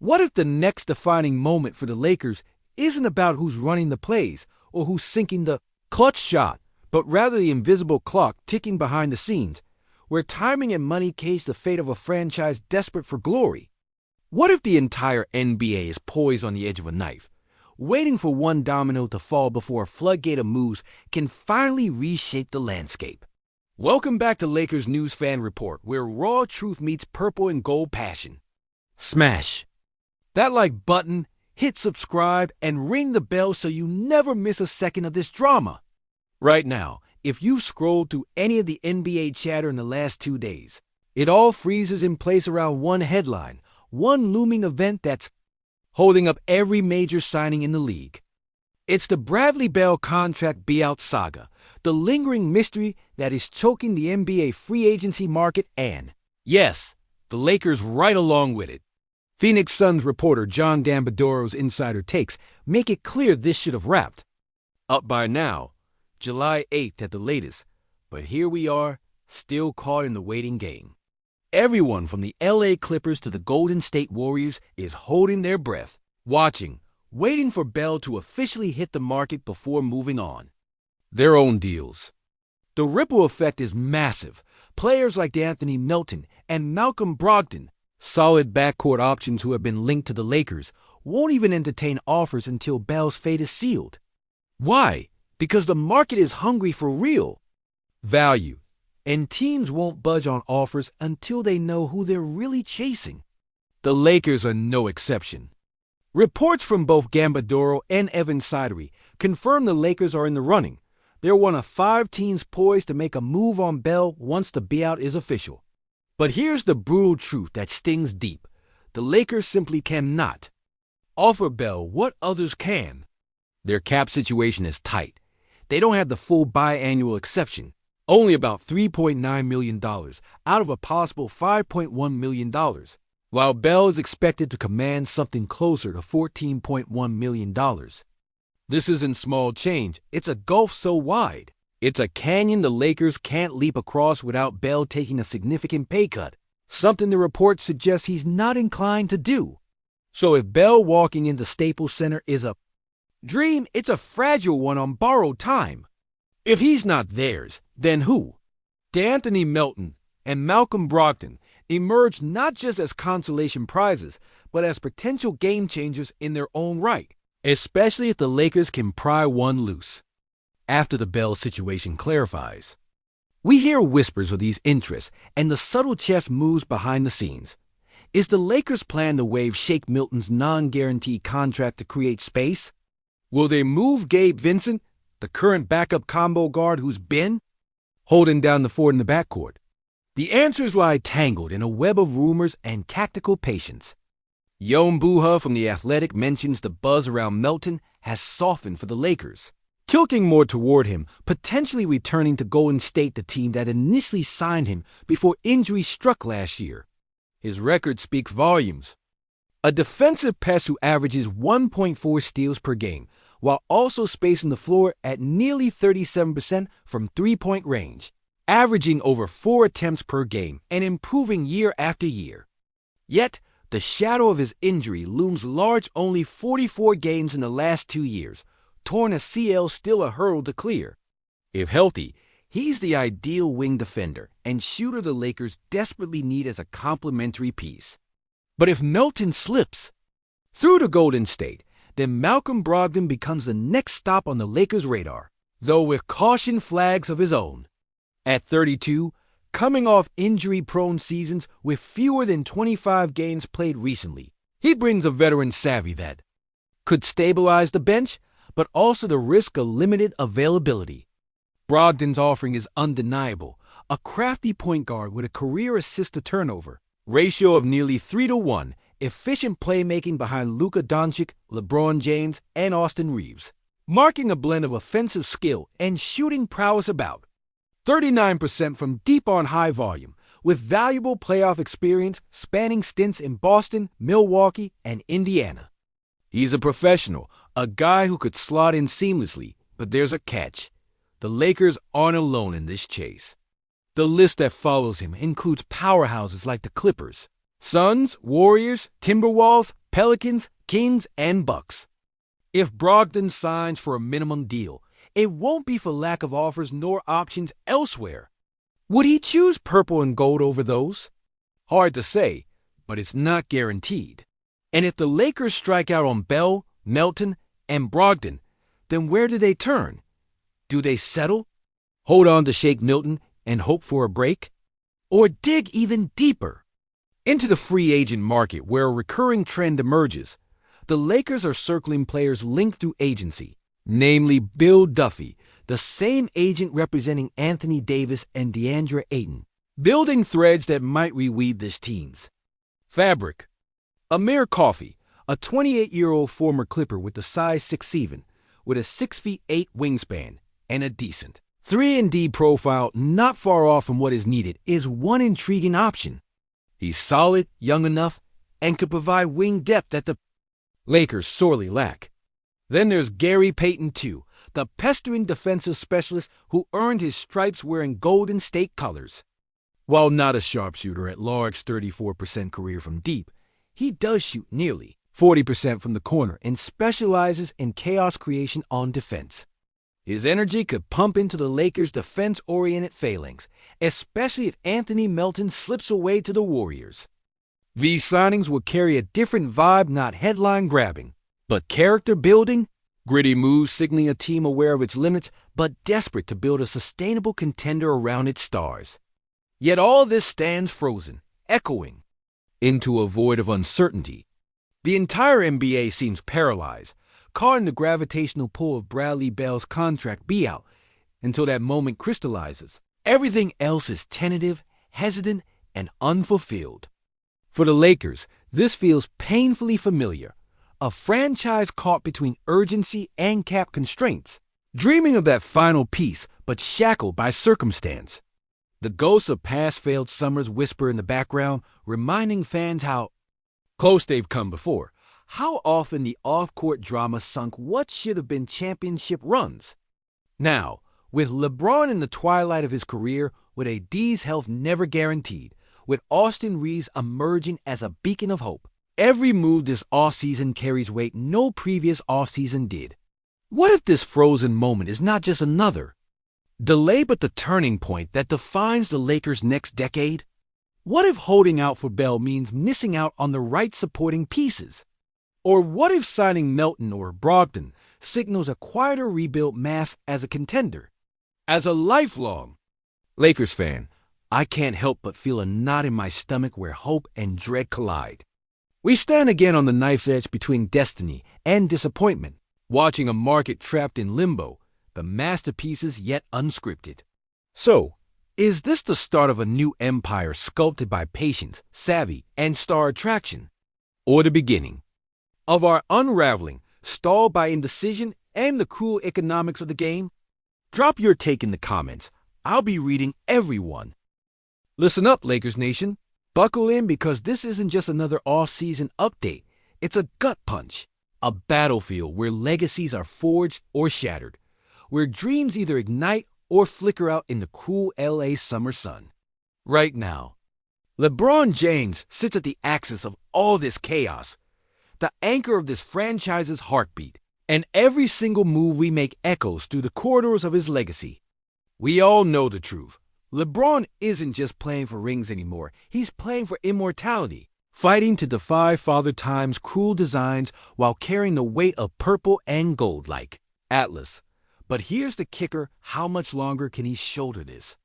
What if the next defining moment for the Lakers isn't about who's running the plays or who's sinking the clutch shot, but rather the invisible clock ticking behind the scenes, where timing and money cage the fate of a franchise desperate for glory? What if the entire NBA is poised on the edge of a knife, waiting for one domino to fall before a floodgate of moves can finally reshape the landscape? Welcome back to Lakers News Fan Report, where raw truth meets purple and gold passion. Smash that like button, hit subscribe, and ring the bell so you never miss a second of this drama. Right now, if you scrolled through any of the NBA chatter in the last 2 days, it all freezes in place around one headline, one looming event that's holding up every major signing in the league. It's the Bradley Beal contract buyout saga, the lingering mystery that is choking the NBA free agency market and, yes, the Lakers right along with it. Phoenix Suns reporter John Gambadoro's insider takes make it clear this should have wrapped up by now, July 8th at the latest, but here we are, still caught in the waiting game. Everyone from the LA Clippers to the Golden State Warriors is holding their breath, watching, waiting for Bell to officially hit the market before moving on. Their own deals. The ripple effect is massive. Players like Anthony Melton and Malcolm Brogdon, solid backcourt options who have been linked to the Lakers, won't even entertain offers until Bell's fate is sealed. Why? Because the market is hungry for real value, and teams won't budge on offers until they know who they're really chasing. The Lakers are no exception. Reports from both Gambadoro and Evan Sidery confirm the Lakers are in the running. They're one of 5 teams poised to make a move on Bell once the buyout is official. But here's the brutal truth that stings deep. The Lakers simply cannot offer Bell what others can. Their cap situation is tight. They don't have the full biannual exception, only about $3.9 million out of a possible $5.1 million, while Bell is expected to command something closer to $14.1 million. This isn't small change. It's a gulf so wide. It's a canyon the Lakers can't leap across without Bell taking a significant pay cut, something the report suggests he's not inclined to do. So if Bell walking into Staples Center is a dream, it's a fragile one on borrowed time. If he's not theirs, then who? D'Anthony Melton and Malcolm Brogdon emerged not just as consolation prizes, but as potential game changers in their own right, especially if the Lakers can pry one loose. After the Bell situation clarifies, we hear whispers of these interests and the subtle chess moves behind the scenes. Is the Lakers' plan to waive Shake Milton's non-guaranteed contract to create space? Will they move Gabe Vincent, the current backup combo guard who's been holding down the fort in the backcourt? The answers lie tangled in a web of rumors and tactical patience. Yon Buha from The Athletic mentions the buzz around Melton has softened for the Lakers, tilting more toward him, potentially returning to Golden State, the team that initially signed him before injury struck last year. His record speaks volumes. A defensive pest who averages 1.4 steals per game, while also spacing the floor at nearly 37% from three-point range, averaging over 4 attempts per game and improving year after year. Yet, the shadow of his injury looms large, only 44 games in the last 2 years, torn ACL still a hurdle to clear. If healthy, he's the ideal wing defender and shooter the Lakers desperately need as a complementary piece. But if Melton slips through to Golden State, then Malcolm Brogdon becomes the next stop on the Lakers' radar, though with caution flags of his own. At 32, coming off injury-prone seasons with fewer than 25 games played recently, he brings a veteran savvy that could stabilize the bench, but also the risk of limited availability. Brogdon's offering is undeniable, a crafty point guard with a career assist-to-turnover ratio of nearly 3-to-1, efficient playmaking behind Luka Dončić, LeBron James, and Austin Reaves, marking a blend of offensive skill and shooting prowess about 39% from deep on high volume, with valuable playoff experience spanning stints in Boston, Milwaukee, and Indiana. He's a professional, a guy who could slot in seamlessly, but there's a catch. The Lakers aren't alone in this chase. The list that follows him includes powerhouses like the Clippers, Suns, Warriors, Timberwolves, Pelicans, Kings, and Bucks. If Brogdon signs for a minimum deal, it won't be for lack of offers nor options elsewhere. Would he choose purple and gold over those? Hard to say, but it's not guaranteed. And if the Lakers strike out on Bell, Melton, and Brogdon, then where do they turn? Do they settle? Hold on to Shake Milton and hope for a break? Or dig even deeper? Into the free agent market where a recurring trend emerges, the Lakers are circling players linked through agency, namely Bill Duffy, the same agent representing Anthony Davis and DeAndre Ayton, building threads that might reweave this team's fabric. Amir Coffey, a 28-year-old former Clipper with the size 6'7", with a 6'8" wingspan and a decent 3-and-D profile not far off from what is needed, is one intriguing option. He's solid, young enough, and could provide wing depth that the Lakers sorely lack. Then there's Gary Payton II, the pestering defensive specialist who earned his stripes wearing Golden State colors. While not a sharpshooter at large 34% career from deep, he does shoot nearly 40% from the corner and specializes in chaos creation on defense. His energy could pump into the Lakers' defense-oriented phalanx, especially if Anthony Melton slips away to the Warriors. These signings will carry a different vibe, not headline-grabbing, but character-building, gritty moves signaling a team aware of its limits but desperate to build a sustainable contender around its stars. Yet all this stands frozen, echoing into a void of uncertainty. The entire NBA seems paralyzed, caught in the gravitational pull of Bradley Beal's contract buyout until that moment crystallizes. Everything else is tentative, hesitant, and unfulfilled. For the Lakers, this feels painfully familiar. A franchise caught between urgency and cap constraints, dreaming of that final piece but shackled by circumstance. The ghosts of past failed summers whisper in the background, reminding fans how close they've come before, how often the off-court drama sunk what should have been championship runs. Now, with LeBron in the twilight of his career, with AD's health never guaranteed, with Austin Reaves emerging as a beacon of hope, every move this offseason carries weight no previous offseason did. What if this frozen moment is not just another delay but the turning point that defines the Lakers' next decade? What if holding out for Bell means missing out on the right supporting pieces? Or what if signing Melton or Brogdon signals a quieter rebuilt mass as a contender? As a lifelong Lakers fan, I can't help but feel a knot in my stomach where hope and dread collide. We stand again on the knife's edge between destiny and disappointment, watching a market trapped in limbo, the masterpieces yet unscripted. So, is this the start of a new empire sculpted by patience, savvy, and star attraction? Or the beginning of our unraveling, stalled by indecision and the cruel economics of the game? Drop your take in the comments. I'll be reading every one. Listen up, Lakers Nation. Buckle in because this isn't just another off-season update. It's a gut punch, a battlefield where legacies are forged or shattered, where dreams either ignite or flicker out in the cruel LA summer sun. Right now, LeBron James sits at the axis of all this chaos, the anchor of this franchise's heartbeat, and every single move we make echoes through the corridors of his legacy. We all know the truth. LeBron isn't just playing for rings anymore. He's playing for immortality, fighting to defy Father Time's cruel designs while carrying the weight of purple and gold like Atlas. But here's the kicker: how much longer can he shoulder this?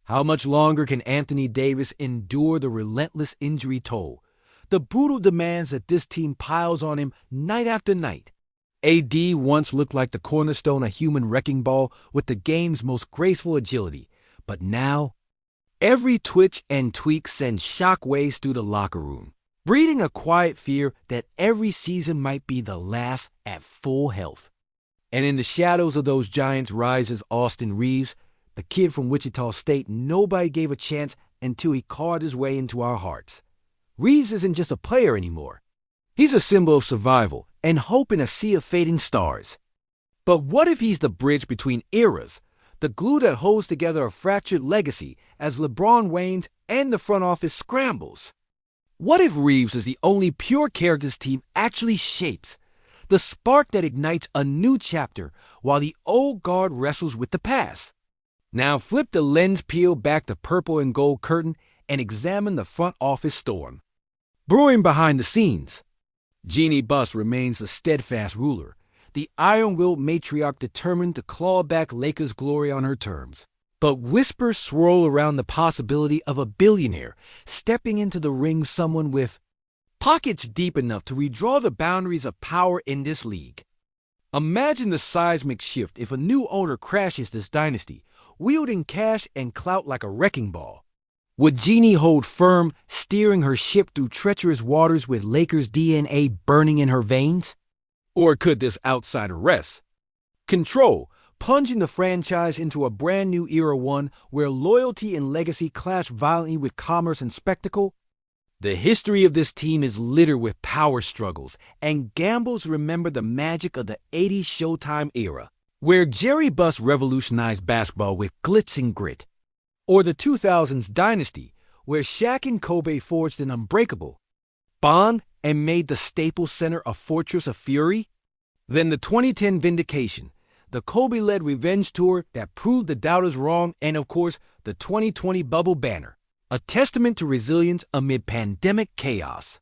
How much longer can Anthony Davis endure the relentless injury toll, the brutal demands that this team piles on him night after night? AD once looked like the cornerstone of human wrecking ball with the game's most graceful agility. But now, every twitch and tweak sends shockwaves through the locker room, breeding a quiet fear that every season might be the last at full health. And in the shadows of those giants rises Austin Reaves, the kid from Wichita State nobody gave a chance until he carved his way into our hearts. Reaves isn't just a player anymore. He's a symbol of survival and hope in a sea of fading stars. But what if he's the bridge between eras, the glue that holds together a fractured legacy as LeBron wanes and the front office scrambles? What if Reaves is the only pure character this team actually shapes? The spark that ignites a new chapter while the old guard wrestles with the past. Now flip the lens, peel back the purple and gold curtain, and examine the front office storm. Brewing behind the scenes, Jeannie Buss remains the steadfast ruler, the iron-willed matriarch determined to claw back Lakers' glory on her terms. But whispers swirl around the possibility of a billionaire stepping into the ring, someone with pockets deep enough to redraw the boundaries of power in this league. Imagine the seismic shift if a new owner crashes this dynasty, wielding cash and clout like a wrecking ball. Would Jeannie hold firm, steering her ship through treacherous waters with Lakers DNA burning in her veins? Or could this outsider rest? Control, plunging the franchise into a brand new era, one where loyalty and legacy clash violently with commerce and spectacle? The history of this team is littered with power struggles, and gambles remember the magic of the 80s Showtime era, where Jerry Buss revolutionized basketball with glitz and grit. Or the 2000s dynasty, where Shaq and Kobe forged an unbreakable bond and made the Staples Center a fortress of fury. Then the 2010 vindication, the Kobe-led revenge tour that proved the doubters wrong, and of course, the 2020 bubble banner, a testament to resilience amid pandemic chaos.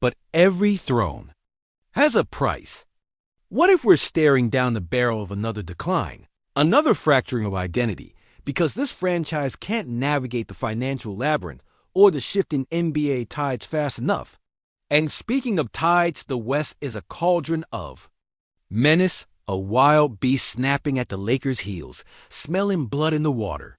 But every throne has a price. What if we're staring down the barrel of another decline, another fracturing of identity, because this franchise can't navigate the financial labyrinth or the shifting NBA tides fast enough? And speaking of tides, the West is a cauldron of menace, a wild beast snapping at the Lakers' heels, smelling blood in the water.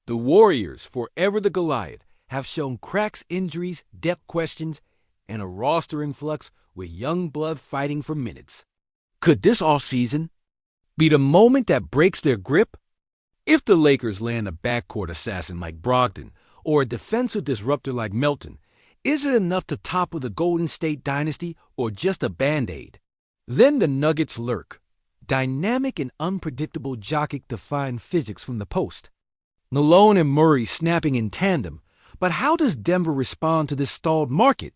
The Warriors, forever the Goliath, have shown cracks, injuries, depth questions, and a roster in flux with young blood fighting for minutes. Could this offseason be the moment that breaks their grip? If the Lakers land a backcourt assassin like Brogdon or a defensive disruptor like Melton, is it enough to topple the Golden State dynasty or just a Band-Aid? Then the Nuggets lurk, dynamic and unpredictable. Jokić defying physics from the post, Malone and Murray snapping in tandem. But how does Denver respond to this stalled market?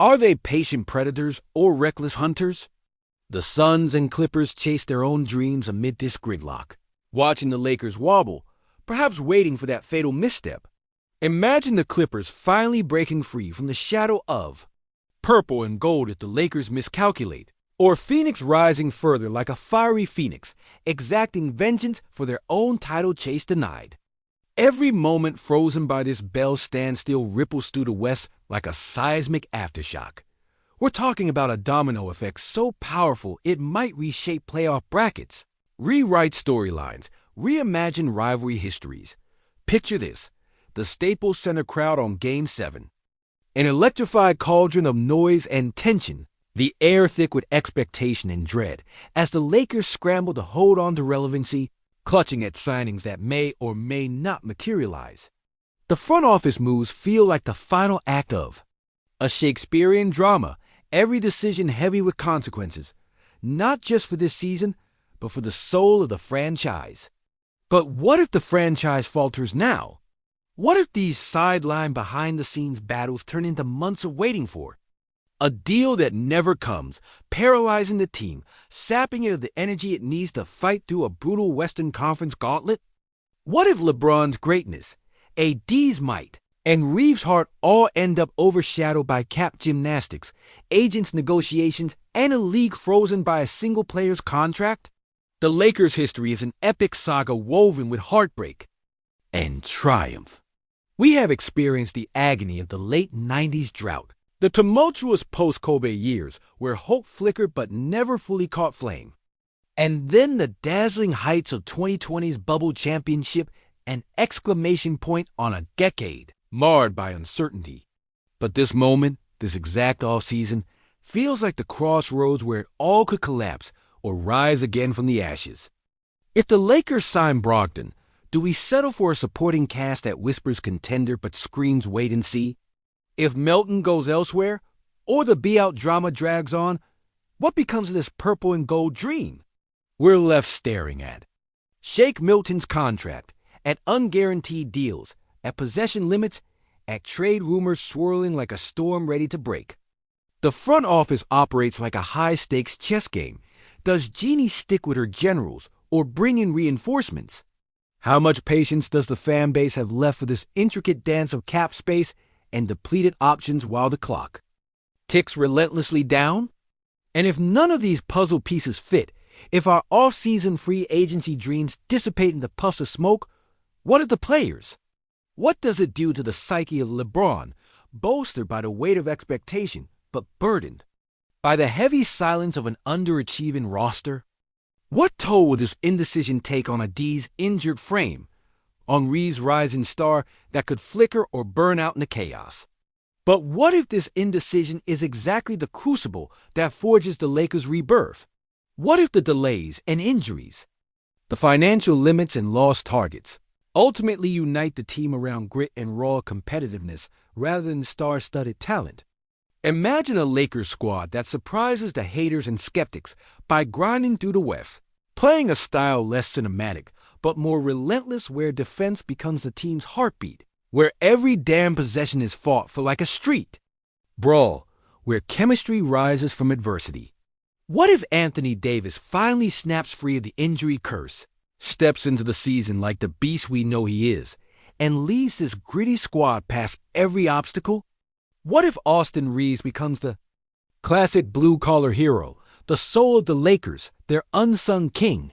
Are they patient predators or reckless hunters? The Suns and Clippers chase their own dreams amid this gridlock, watching the Lakers wobble, perhaps waiting for that fatal misstep. Imagine the Clippers finally breaking free from the shadow of purple and gold if the Lakers miscalculate, or Phoenix rising further like a fiery phoenix, exacting vengeance for their own title chase denied. Every moment frozen by this bell standstill ripples through the West like a seismic aftershock. We're talking about a domino effect so powerful it might reshape playoff brackets, rewrite storylines, reimagine rivalry histories. Picture this: the Staples Center crowd on Game 7. An electrified cauldron of noise and tension, the air thick with expectation and dread, as the Lakers scramble to hold on to relevancy, clutching at signings that may or may not materialize. The front office moves feel like the final act of a Shakespearean drama, every decision heavy with consequences, not just for this season, but for the soul of the franchise. But what if the franchise falters now? What if these sideline behind-the-scenes battles turn into months of waiting for a deal that never comes, paralyzing the team, sapping it of the energy it needs to fight through a brutal Western Conference gauntlet? What if LeBron's greatness, AD's might, and Reeves' heart all end up overshadowed by cap gymnastics, agents' negotiations, and a league frozen by a single player's contract? The Lakers' history is an epic saga woven with heartbreak and triumph. We have experienced the agony of the late 90s drought, the tumultuous post-Kobe years where hope flickered but never fully caught flame, and then the dazzling heights of 2020's bubble championship, an exclamation point on a decade marred by uncertainty. But this moment, this exact offseason, feels like the crossroads where it all could collapse or rise again from the ashes. If the Lakers sign Brogdon, do we settle for a supporting cast that whispers contender but screams wait and see? If Melton goes elsewhere, or the be-out drama drags on, what becomes of this purple and gold dream? We're left staring at Shake Milton's contract, at unguaranteed deals, at possession limits, at trade rumors swirling like a storm ready to break. The front office operates like a high-stakes chess game. Does Jeannie stick with her generals or bring in reinforcements? How much patience does the fan base have left for this intricate dance of cap space and depleted options while the clock ticks relentlessly down? And if none of these puzzle pieces fit, if our off-season free agency dreams dissipate into puffs of smoke, what of the players? What does it do to the psyche of LeBron, bolstered by the weight of expectation, but burdened by the heavy silence of an underachieving roster? What toll will this indecision take on AD's injured frame, on Reaves' rising star that could flicker or burn out in the chaos? But what if this indecision is exactly the crucible that forges the Lakers' rebirth? What if the delays and injuries, the financial limits and lost targets, ultimately unite the team around grit and raw competitiveness rather than star-studded talent? Imagine a Lakers squad that surprises the haters and skeptics by grinding through the West, playing a style less cinematic but more relentless, where defense becomes the team's heartbeat, where every damn possession is fought for like a street brawl, where chemistry rises from adversity. What if Anthony Davis finally snaps free of the injury curse, steps into the season like the beast we know he is, and leads this gritty squad past every obstacle? What if Austin Reaves becomes the classic blue-collar hero, the soul of the Lakers, their unsung king?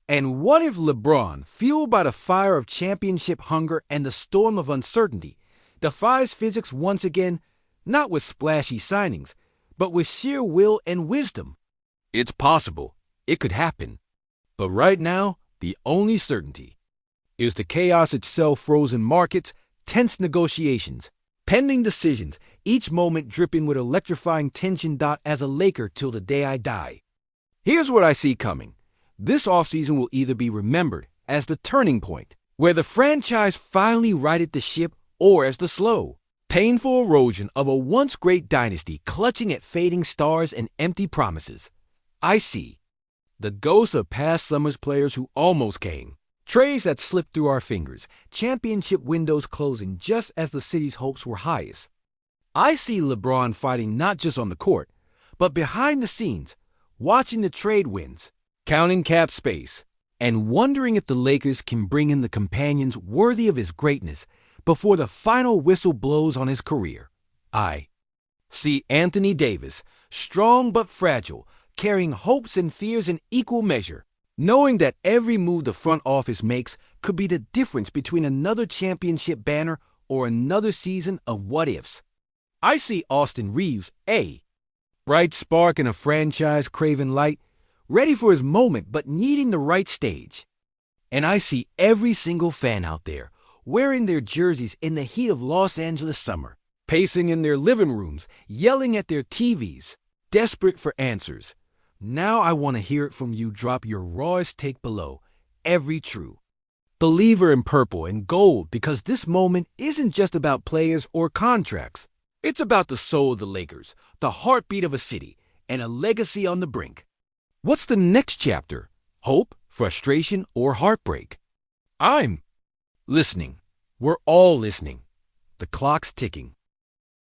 And what if LeBron, fueled by the fire of championship hunger and the storm of uncertainty, defies physics once again, not with splashy signings, but with sheer will and wisdom? It's possible. It could happen. But right now, the only certainty is the chaos itself: frozen markets, tense negotiations, pending decisions, each moment dripping with electrifying tension. As a Laker till the day I die. Here's what I see coming. This offseason will either be remembered as the turning point, where the franchise finally righted the ship, or as the slow, painful erosion of a once great dynasty clutching at fading stars and empty promises. I see the ghosts of past summer's players who almost came, trades that slipped through our fingers, championship windows closing just as the city's hopes were highest. I see LeBron fighting not just on the court, but behind the scenes, watching the trade wins, counting cap space, and wondering if the Lakers can bring in the companions worthy of his greatness before the final whistle blows on his career. I see Anthony Davis, strong but fragile, carrying hopes and fears in equal measure, knowing that every move the front office makes could be the difference between another championship banner or another season of what-ifs. I see Austin Reaves, a bright spark in a franchise craving light, ready for his moment but needing the right stage. And I see every single fan out there, wearing their jerseys in the heat of Los Angeles summer, pacing in their living rooms, yelling at their TVs, desperate for answers. Now I want to hear it from you. Drop your rawest take below. Every true believer in purple and gold, because this moment isn't just about players or contracts. It's about the soul of the Lakers, the heartbeat of a city, and a legacy on the brink. What's the next chapter? Hope, frustration, or heartbreak? I'm listening. We're all listening. The clock's ticking.